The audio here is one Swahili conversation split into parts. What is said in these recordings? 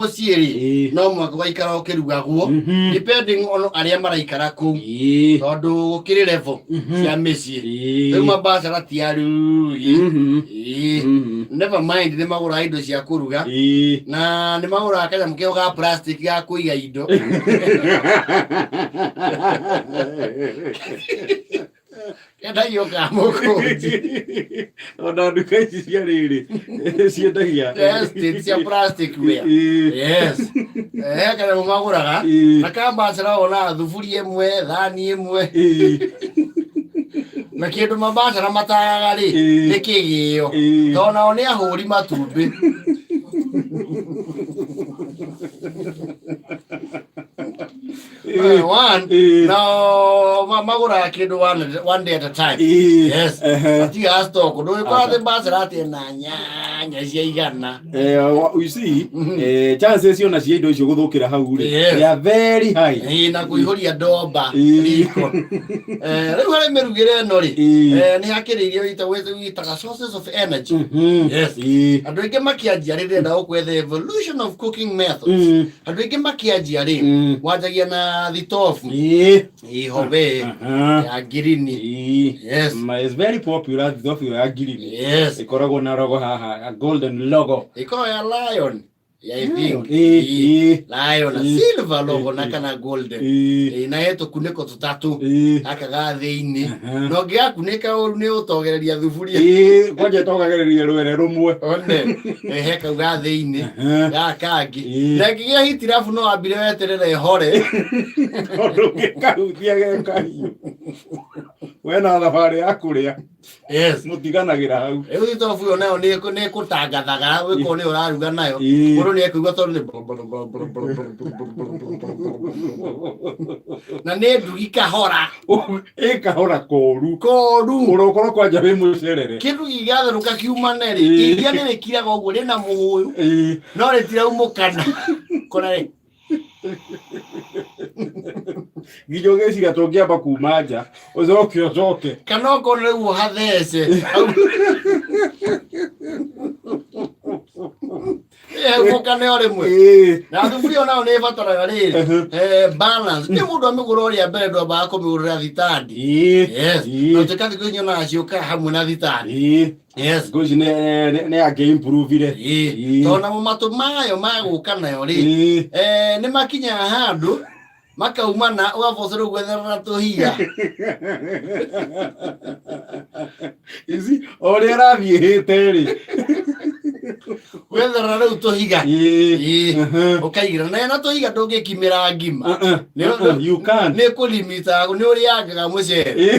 Siri, no mwakaikara okirugagwo depending on aria maraikara ku tondu kiri level cia micii riu Bacara ti aru never mind ni magura indo cia kuruga na ni magura kanyamu kio ga plastic ga kuiga indo Kenda yoka mokoji. Ona duka ici cia riri ciendagia. Yes, cia plastic ware. Yes. Kana maguraga na ka Bacara ona thuburi imwe thani imwe. Na kindu Bacara matagaga ri ni kigio. Tona oni ahuri matumbi. Now magura kindu one day at a time. Yes. Ati stock do kwa the Bacara ati na nyanya cia igana. You see, chances you na cia indo icio guthukira hau ri. They are very high. Na kuihoria ndomba riko. Riu hari mirugire no ri. Ni hakiririo itaga sources of energy. Yes. Andu ingi makianjia ri ndenda gukwe the evolution of cooking methods. Andu ingi makianjia ri wanjagia na thitofu. Ihobe ya girini. Yes. It's very popular thitofu ya girini. Yes. Ikoragwo na logo haha, a golden logo. Iko ya lion. I think lion a silver logo na kana golden. Na yeto kuneko tutatu akaga thiini. No gia kunika oru ni utogereria thuburia. Kwaje togereria rwere rumwe. One heka uga thiini. Ga kangi. Na ngigia hitirafu no ambire weterere hore. Tondu gikahutia gekahiu. Wena thabari ya kuria. Yes. Mutiganagira hau. Riu thitofu yo nayo ni kutangathaga wiko ni uraruga nayo. Ni ekuga tondu na ne ndugi kahora kahora koru urokoro kwanja wi mucerere kindu gigatharuka kiuma neri iria ni kiraga uguo ni na muhuyu no retira umukana kona ri gijo geciria tungiamba kuma nja ucoke kana ukona riu hathece mukane ore mwe na thuburi ona ni bataraga ri balance ni mundu amigura uri mbere ndo ba kumigurira thitandi. Yes. No tekati kunyo na cioka hamwe na thitandi. Yes. Goji ne age improve ire. Tona mu matu mayo maguka nayo ri ni makinya handu makaumana ugavocera gwethera tuhia. Ici ore rathie ri gwethera riu tuhiga ukaigira na tuhiga ndungikimira ngima you can ni kulimita ni uriangaga mucere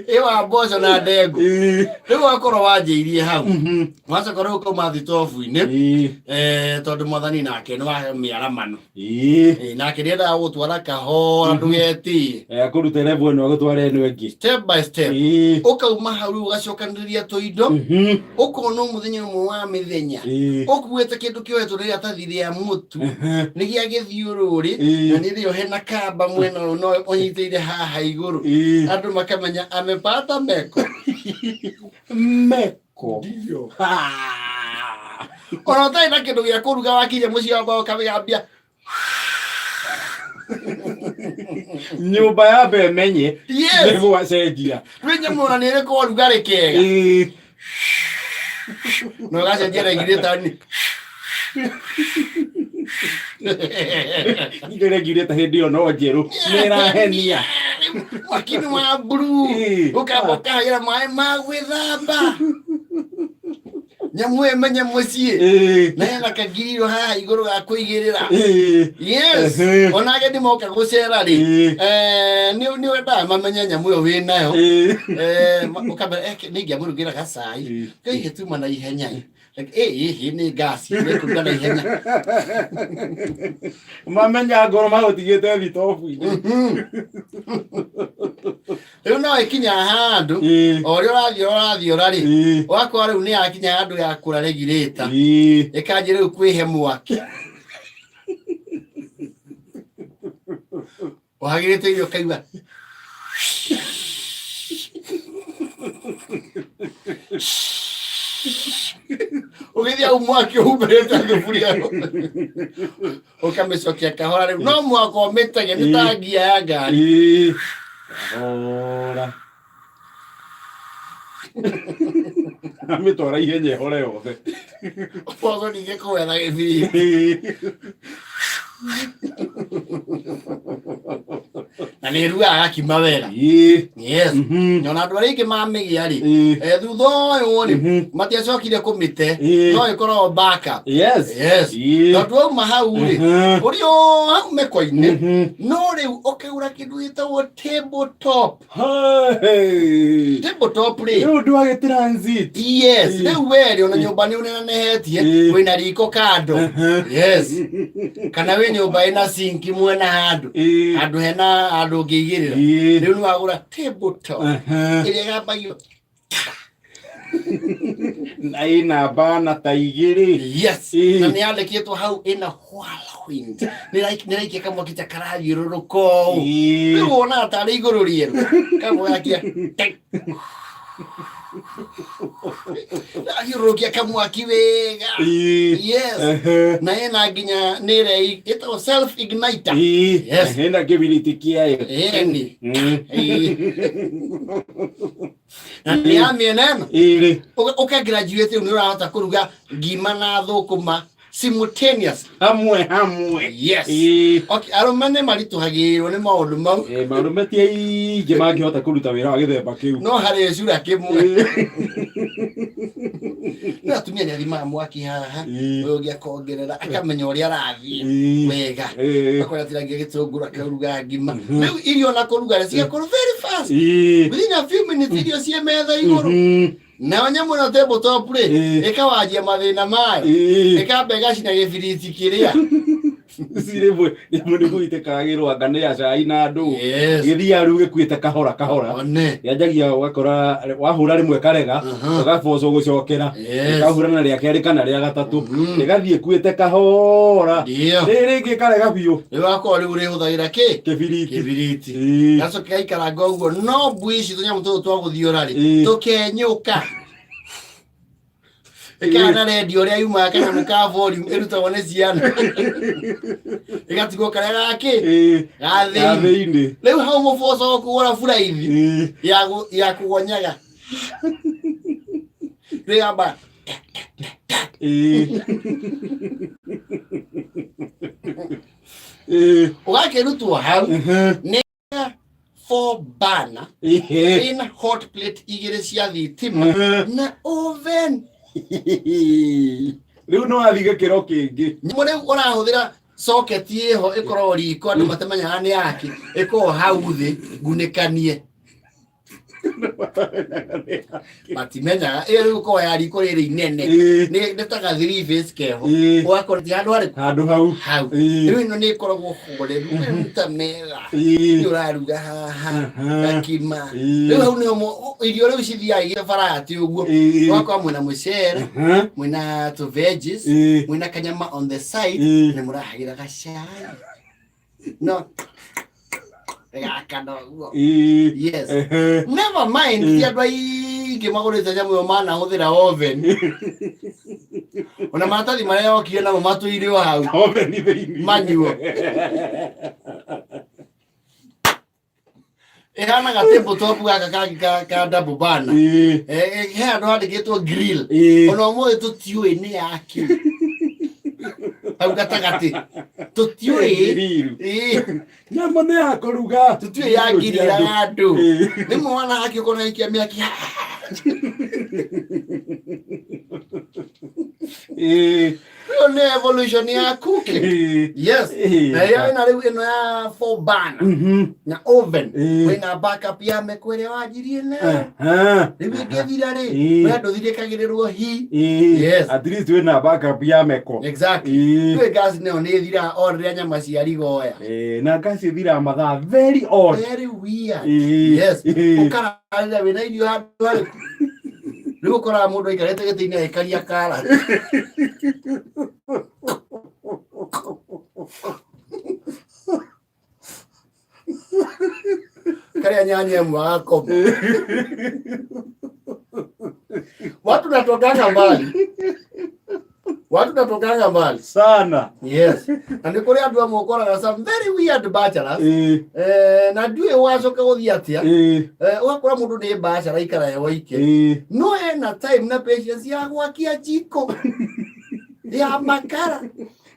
ewa mboco na ndengu riu akorwo wanjiirie hau wacoka ukoma thitofu-ini tondu mwathani nake ni wa miaramano nake niendaga gutwara kahora ndugetie akuruta level ino gutwara ino ingi step by step ukauma hau riu ugacokaniriria tuindo ukona muthenya umwe wa mithenya ukuete kindu kioetwo riria tathiri ya mutu ni gia githiururi na ni rio hena kamba mwena no onyiteire haha iguru andu makamenya amepata meko. Meko ndio ona tai na kindu gia kuruga wakinya muci wako kamigambia nyumba ya bemenye yes wacenjia winya mona ni reko urugari kega no gacenjia regulator ni ngire gireta hindi yo no njeru nirahenia wakini wa blue ukaboka ira mai magwithamba nyamwe menye mucie na na kagiriro ha iguru ga kuigirira. Yes onage ndi moka gucera ri ni wenda mamenye nyamwe wi nayo ukabe ningia murugira gacai kai hetuma na ihenya like ni gas ni kuruga na ihenya mamenya ngoro magutigite thitofu-ini riu no ikinya handu ori urathio rari wakwa riu ni akinya handu ya kura regulator ikanjira riu kwihe mwaki wagirite irio kaigua Ugithia umwaki ubereta thuburia ukamĩcokia kahora rĩu no mwaka ũmĩtege nĩ ta ngia ya ngari kahora amĩtwara ihenya hore yothe ũboco ningĩ kũwetha gĩbiriti na nĩ rugaga gakima wega yes nyona andũ arĩa aingĩ mamĩgĩa rĩ thutha ũyũ rĩ matiacokire kũmĩte no ĩkoragwo backup tondũ wauma hau rĩ ũrĩ o hau meko-inĩ no rĩu ũkĩgũra kĩndũ gĩtagwo tabletop rĩ rĩu ũndũ wa gĩ-transit rĩu werĩ ona nyũmba nĩ ũnenenehetie wĩna riko kando kana wĩ nyũmba ĩna sink mwena handũ hena handũ ũngĩigĩrĩra rĩu nĩ wagũra tabletop ĩrĩa ĩgambagio na ĩna bana ta igĩrĩ na nĩ yandĩkĩtwo hau ĩna whirlwind nĩ raikia kamwaki ta karathiũrũrũka ũũ rĩu wonaga tarĩ igũrũ rĩerũ kamwakia thiũrũrũkia kamwaki wega na ĩna nginya nĩ ĩrĩa ĩtagwo self igniter ĩna kĩbiriti kĩayo na nĩ ya mĩena ĩno ũka-graduate rĩu nĩ ũrahota kũruga ngima na thũkũma simultaneous hamwe arũme nĩ maritũhagĩrwo nĩ maũndũ mau maũndũ ti aingĩ mangĩhota kũruta wĩra wa gĩthemba kĩu no harĩ cura kĩmwe no atumia nĩ athimaga mwaki haha ũyũ ũngĩ akongerera akamenya ũrĩa arathiĩ wega akorwo atiragia gĩtũngũrũ akaruga ngima rĩu irio na kũruga cigakorwo very fast within a few minutes irio ciĩ metha igũrũ na nyamũ ĩno tabletop rĩ ĩkawanjia mathĩna mayo ĩkamba ĩgacina gĩbiriti kĩrĩa rĩmwe nĩ gũitĩkagĩrwo anga nĩ ya cai na ndũ gĩthiaga rĩu gĩkuĩte kahora yanjagia ũgakora wahũra rĩmwe karega ũgabocwo gũcokera ĩkahũrana rĩa kerĩ kana rĩa gatatũ ĩgathiĩ ĩkuĩte kahora rĩngĩ karega biũ rĩgakorwo rĩu rĩhũthagĩra kĩbiriti gacoke gaikaranga ũguo no mbui ici tũnyamũ tũtũ twa gũthiũra rĩ tũkenyũka ĩkana redio ũrĩa yumaga kanyamũ ka volume ĩrutagwo nĩ ciana ĩgatigwo karĩa gathĩinĩ rĩu hau mũboco ũkũgũra buraithi ya kũgonyaga rĩamba ũgakĩrutwo hau nĩ 4 burner ĩna hot plate igĩrĩ cia thitima na oven rĩu no athiĩ gĩkĩro kĩngĩ nyamũ rĩu ũrahũthĩra socket ĩho ĩkoragwo riko andũ matemenyaga nĩ yake ĩkoragwo hau thĩ ngunĩkanie matimenyaga ĩyo rĩu ĩkoragwo ya riko rĩrĩ inene nĩ ta ga 3 phase keho ũgakora ti handũ hau rĩu ĩno nĩ ĩkoragwo horeru ta mega nĩ ũraruga haha gakima rĩu hau nĩho irio rĩu cithiaga igĩbarati ũguo ũgakora mwĩna mũcere mwĩna tũ veggies mwĩna kanyama on the side nĩ mũrahagĩra gacai no yes never mind ti andũ aingĩ magũrĩte nyamũ ĩyo manahũthĩra oven ona maratathi marĩa yokire namo matũire o hau manyuo ĩhanaga tabletop gaka ka double burner he handũ handĩkĩtwo grill ona ũmũthĩ tũtiũĩ nĩ yaki hau gatagatĩ tũtiũĩ nyamũ nĩ ya kũruga tũtiũĩ yangirira andũ rĩmwe wana haki ũkona ikia mĩaki ĩyo nĩ evolution ya cooking yes na ĩyo ĩna rĩu ĩno ya 4 burner na oven wĩna backup ya meko ĩrĩa wanjirie nayo rĩu ĩngĩthira rĩ wee ndũthirĩkagĩrĩrwo hi yes at least wĩna backup ya meko exactly rĩu gas nayo nĩ ĩthiraga o rĩrĩa nyama ciarigoya na gas ĩthiraga mathaa very odd very weird yes ũkararĩra wĩna irio handũ harĩ rĩu ũkoraga mũndũ aikarĩte gĩtĩ-inĩ agĩkaria karati karĩa nyanya ĩmwe agakomba Watu natokanga mbali. Watu natokanga mbali sana. Yes. Na niko ria andũ amokora some very weird bachelors. Na ndiwe wacoka guthiatia. Ugakora mundu ni bachelor ikara ye waike. No ena time na patience ya gwakia jiko. Ya makara.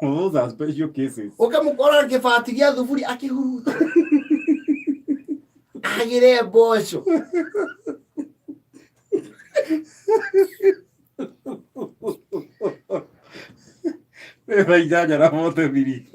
Those are special cases. Ukamukora kibati gĩa thuburi akihuruta. Agire mboco. Vai jaja na moto biri.